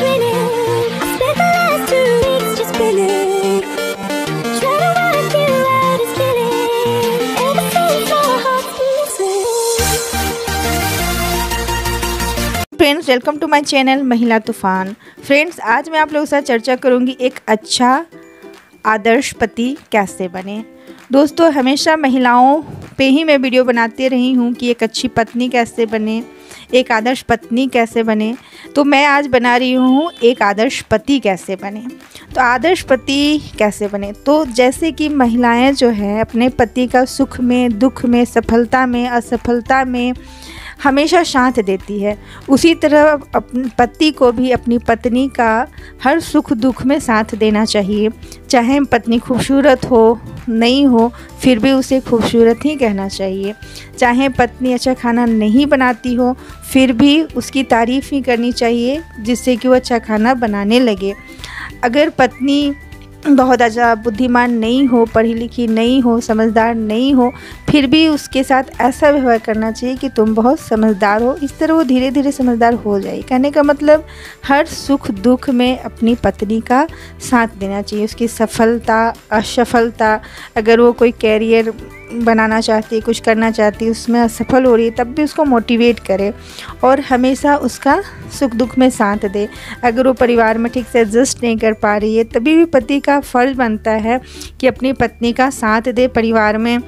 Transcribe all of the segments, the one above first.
winning. I spent the last 2 weeks just spinning, trying to work you out is killing. Ever since my heart's been missing. Friends, welcome to my channel Mahila Toofan. Friends, आज मैं आप लोगों के साथ चर्चा करूंगी एक अच्छा आदर्श पति कैसे बने। दोस्तों, हमेशा महिलाओं पे ही मैं वीडियो बनाते रही हूँ कि एक अच्छी पत्नी कैसे बने, एक आदर्श पत्नी कैसे बने। तो मैं आज बना रही हूँ एक आदर्श पति कैसे बने। तो आदर्श पति कैसे बने, तो जैसे कि महिलाएं जो है अपने पति का सुख में, दुख में, सफलता में, असफलता में हमेशा साथ देती है, उसी तरह अपने पति को भी अपनी पत्नी का हर सुख दुख में साथ देना चाहिए। चाहे पत्नी खूबसूरत हो नहीं हो, फिर भी उसे खूबसूरत ही कहना चाहिए। चाहे पत्नी अच्छा खाना नहीं बनाती हो, फिर भी उसकी तारीफ़ ही करनी चाहिए, जिससे कि वो अच्छा खाना बनाने लगे। अगर पत्नी बहुत ज़्यादा बुद्धिमान नहीं हो, पढ़ी लिखी नहीं हो, समझदार नहीं हो, फिर भी उसके साथ ऐसा व्यवहार करना चाहिए कि तुम बहुत समझदार हो। इस तरह वो धीरे धीरे समझदार हो जाए। कहने का मतलब हर सुख दुख में अपनी पत्नी का साथ देना चाहिए। उसकी सफलता असफलता, अगर वो कोई कैरियर बनाना चाहती है, कुछ करना चाहती है, उसमें असफल हो रही है, तब भी उसको मोटिवेट करे और हमेशा उसका सुख दुख में साथ दे। अगर वो परिवार में ठीक से एडजस्ट नहीं कर पा रही है, तभी भी पति का फ़र्ज़ बनता है कि अपनी पत्नी का साथ दे। परिवार में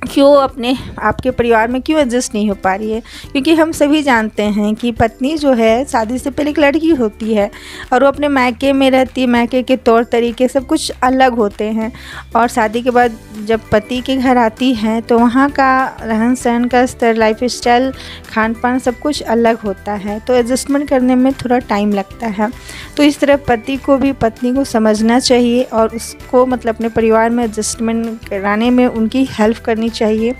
क्यों अपने आपके परिवार में क्यों एडजस्ट नहीं हो पा रही है, क्योंकि हम सभी जानते हैं कि पत्नी जो है शादी से पहले एक लड़की होती है और वो अपने मायके में रहती है। मायके के तौर तरीके सब कुछ अलग होते हैं और शादी के बाद जब पति के घर आती है तो वहाँ का रहन सहन का स्तर, लाइफ स्टाइल, खान पान सब कुछ अलग होता है। तो एडजस्टमेंट करने में थोड़ा टाइम लगता है। तो इस तरह पति को भी पत्नी को समझना चाहिए और उसको मतलब अपने परिवार में एडजस्टमेंट कराने में उनकी हेल्प करनी चाहिए,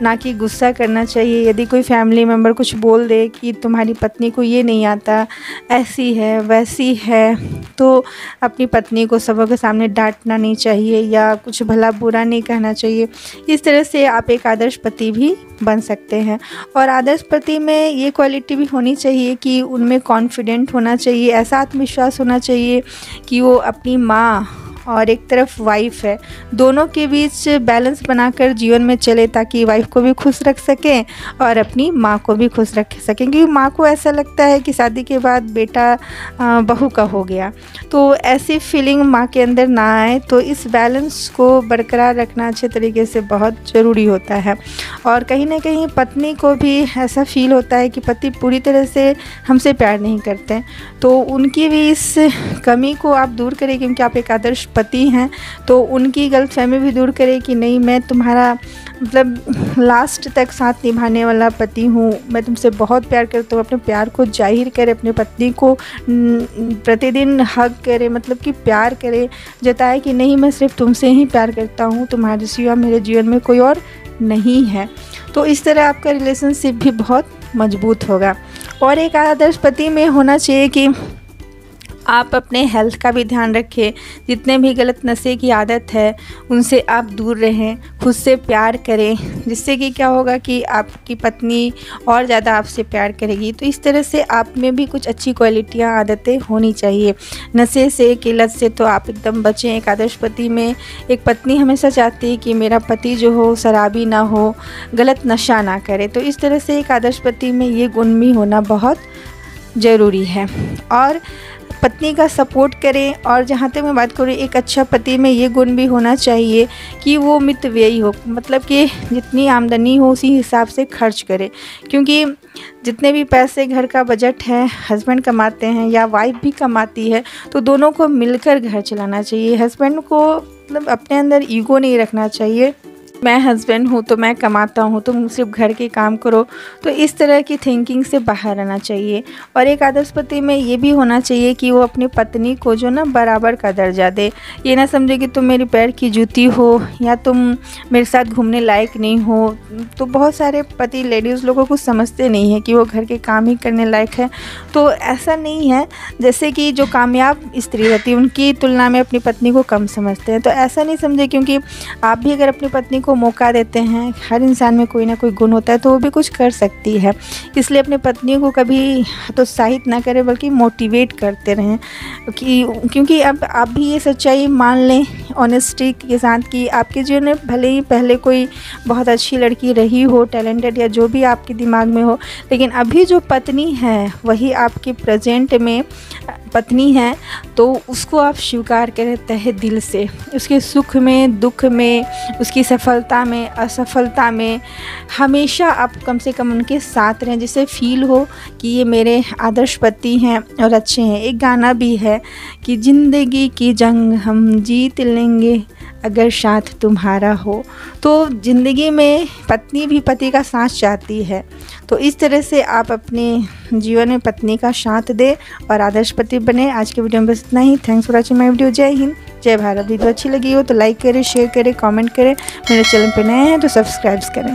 ना कि गुस्सा करना चाहिए। यदि कोई फैमिली मेम्बर कुछ बोल दे कि तुम्हारी पत्नी को ये नहीं आता, ऐसी है वैसी है, तो अपनी पत्नी को सबों के सामने डांटना नहीं चाहिए या कुछ भला बुरा नहीं कहना चाहिए। इस तरह से आप एक आदर्श पति भी बन सकते हैं। और आदर्श पति में ये क्वालिटी भी होनी चाहिए कि उनमें कॉन्फिडेंट होना चाहिए, ऐसा आत्मविश्वास होना चाहिए कि वो अपनी माँ और एक तरफ वाइफ है, दोनों के बीच बैलेंस बनाकर जीवन में चले, ताकि वाइफ को भी खुश रख सकें और अपनी माँ को भी खुश रख सकें। क्योंकि माँ को ऐसा लगता है कि शादी के बाद बेटा बहू का हो गया, तो ऐसी फीलिंग माँ के अंदर ना आए। तो इस बैलेंस को बरकरार रखना अच्छे तरीके से बहुत ज़रूरी होता है। और कहीं ना कहीं पत्नी को भी ऐसा फील होता है कि पति पूरी तरह से हमसे प्यार नहीं करते, तो उनकी भी इस कमी को आप दूर करें, क्योंकि आप एक आदर्श पति हैं। तो उनकी गलतफहमी भी दूर करें कि नहीं, मैं तुम्हारा मतलब लास्ट तक साथ निभाने वाला पति हूँ, मैं तुमसे बहुत प्यार करता हूँ। अपने प्यार को जाहिर करे, अपनी पत्नी को प्रतिदिन हग करे, मतलब कि प्यार करे, जताए कि नहीं, मैं सिर्फ तुमसे ही प्यार करता हूँ, तुम्हारे सिवा मेरे जीवन में कोई और नहीं है। तो इस तरह आपका रिलेशनशिप भी बहुत मजबूत होगा। और एक आदर्श पति में होना चाहिए कि आप अपने हेल्थ का भी ध्यान रखें। जितने भी गलत नशे की आदत है उनसे आप दूर रहें, खुद से प्यार करें, जिससे कि क्या होगा कि आपकी पत्नी और ज़्यादा आपसे प्यार करेगी। तो इस तरह से आप में भी कुछ अच्छी क्वालिटियाँ, आदतें होनी चाहिए। नशे से, की लत से तो आप एकदम बचें। एक आदर्श पति में एक पत्नी हमेशा चाहती है कि मेरा पति जो हो शराबी ना हो, गलत नशा ना करे। तो इस तरह से एक आदर्श पति में ये गुण भी होना बहुत ज़रूरी है। और पत्नी का सपोर्ट करें। और जहाँ तक मैं बात करूँ, एक अच्छा पति में ये गुण भी होना चाहिए कि वो मितव्ययी हो, मतलब कि जितनी आमदनी हो उसी हिसाब से खर्च करे। क्योंकि जितने भी पैसे घर का बजट है हस्बैंड कमाते हैं या वाइफ भी कमाती है, तो दोनों को मिलकर घर चलाना चाहिए। हस्बैंड को मतलब अपने अंदर ईगो नहीं रखना चाहिए, मैं हस्बैंड हूँ तो मैं कमाता हूँ, तुम सिर्फ घर के काम करो। तो इस तरह की थिंकिंग से बाहर आना चाहिए। और एक आदर्श पति में ये भी होना चाहिए कि वो अपनी पत्नी को जो ना बराबर का दर्जा दे। ये ना समझे कि तुम मेरी पैर की जूती हो या तुम मेरे साथ घूमने लायक नहीं हो। तो बहुत सारे पति लेडीज़ लोगों को समझते नहीं है कि वो घर के काम ही करने लायक है। तो ऐसा नहीं है, जैसे कि जो कामयाब स्त्री रहती है उनकी तुलना में अपनी पत्नी को कम समझते हैं। तो ऐसा नहीं समझे, क्योंकि आप भी अगर अपनी पत्नी को को मौका देते हैं, हर इंसान में कोई ना कोई गुण होता है, तो वो भी कुछ कर सकती है। इसलिए अपनी पत्नी को कभी हतोत्साहित ना करें बल्कि मोटिवेट करते रहें क्योंकि अब आप भी ये सच्चाई मान लें ऑनेस्टी के साथ कि आपके जीवन में भले ही पहले कोई बहुत अच्छी लड़की रही हो, टैलेंटेड या जो भी आपके दिमाग में हो, लेकिन अभी जो पत्नी है वही आपके प्रेजेंट में पत्नी है, तो उसको आप स्वीकार करें तहे दिल से। उसके सुख में, दुख में, उसकी सफलता में, असफलता में हमेशा आप कम से कम उनके साथ रहें, जिससे फील हो कि ये मेरे आदर्श पति हैं और अच्छे हैं। एक गाना भी है कि ज़िंदगी की जंग हम जीत लेंगे अगर साथ तुम्हारा हो। तो ज़िंदगी में पत्नी भी पति का साथ चाहती है, तो इस तरह से आप अपने जीवन में पत्नी का साथ दें और आदर्श पति बने। आज के वीडियो में बस इतना ही। Thanks for watching my video. जय हिंद, जय भारत। वीडियो अच्छी लगी हो तो लाइक करें, शेयर करें, कमेंट करें। मेरे चैनल पर नए हैं तो सब्सक्राइब करें।